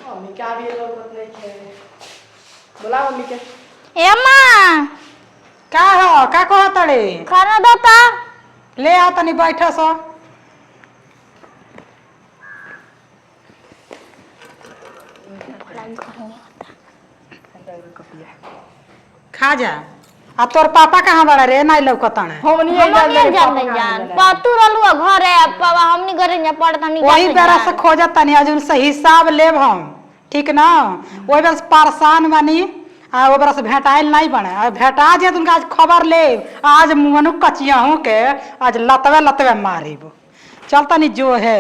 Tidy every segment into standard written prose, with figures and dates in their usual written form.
Mummy क्या भी लोग नहीं थे। बोला मम्मी के ए अम्मा का हो का कहत रे खाना दता ले आ तनी बैठा सो खा जा। आ तोर पापा कहाँ बड़ा रे नहीं लौकतन हमनी जान पातू रहलू घरे पापा हमनी घरे न पड़त हमनी वही बेरा से खोजत तनी अजून से हिसाब लेब हम ठीक ना। वही बेरा से परेशान बनी आ वो बेरा से भेटाइल नहीं बने आ भेटा जे तुमका आज खबर ले आज मुंहनु कचियाहू के आज लतवे लतवे मारिब चल तनी जो है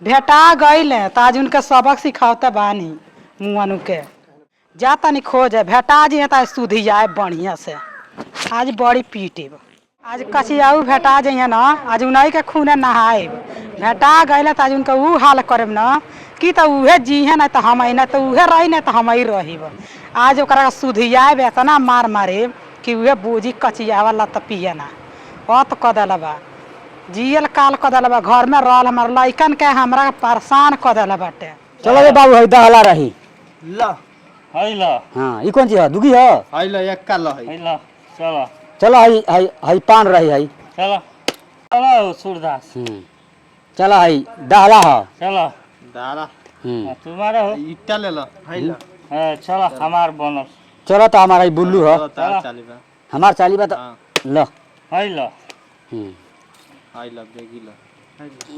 भेटा गइल त आज उनके सबक सिखावते बानी मुंहनु के जा तनी खोज है भेटा जी है त सुधी जाए बढ़िया से आज बड़ी पीटेब आज कचियाऊ भेटा जाइए ना आज उन्हीं के खूने नहाएब भेटा गए तो आज उनका ऊ हाल करब ना कि तो उहे जी है ना तो हम ना तो उहे रही ना तो हम ही रहीब आज ओकरा सुधियाब इतना मार मारेब कि उहे बूझी कचियावा लत पिए ना अत क दिल बा जियल काल क दिल बा घर में रहल हमार लइकन के हमरा परेशान क दिल बाटे। चलो रे बाबू है दहला रही ल है ल हां ई कौन चीज है दुगी है है ल एक्का ल है ल चलो चलो है पान रही है चलो चलो सूरदास चलो है दहला है चलो दारा तुम्हारा हो ईटा ले ल है ल चलो हमार बोनस चलो तो हमारा बुल्लू है तार चाली बा हमार चाली बा ल है ल है ल बेगी ल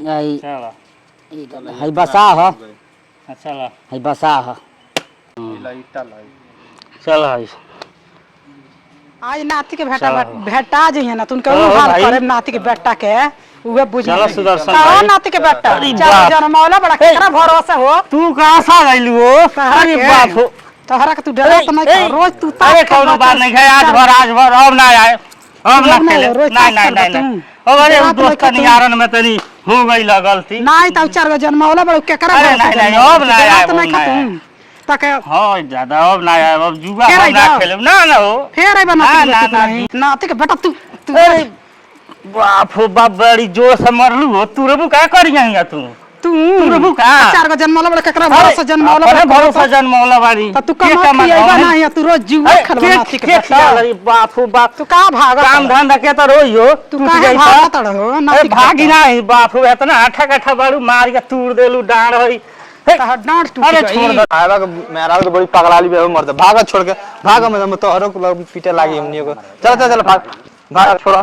है चलो है बसा है चलो है बसा है ल ईटा ल चलो है आज नाती के भेटा जाइए ना तुमके ऊ हाल करे नाती के बेटा के उहे बुझ चलो सुदर्शन का भाई नाती के बेटा चल जनमौला बड़ा केकरा भरोसा हो तू कहां से गइलू हो अरे बाप हो तोहरा के तू डरा त नहीं रोज तू अरे कौनो बात नहीं है आज भर अब ना आए अब ना खेले नहीं अरे उस दोस्त का निवारण में तनी हो गई गलती नहीं त चार गो जनमौला बड़ा केकरा नहीं अब ना आए तक हां ज्यादा अब ना आए अब जुआ हम ना खेले ना ना हो फेर आई नाती के बेटा तू अरे बाप हो बाप बड़ी जोर से मरलू हो तू रबू का करिया हिया तू रबू का चार गो जनमौला बड़ा केकरा भरोसा जनमौला अरे भरोसा जनमौला वाली त तू कमा खियाइबा नहीं तू रोज जुआ खेलबा नाती के बेटा अरे बाप हो बाप तू का भाग काम धंधा के त रोई हो तू काहे भागत रहो नाती भागी नहीं बाप हो इतना आठा कट्ठा बाड़ू मार के तूर देलू डांड होई डांट टूट अरे छोड़ दे आवा के मेरा के बड़ी पगलाली बे मरते भाग छोड़ के भाग में तोहरो को पीटे लागी हमनी को चल चल चल भाग भाग छोड़।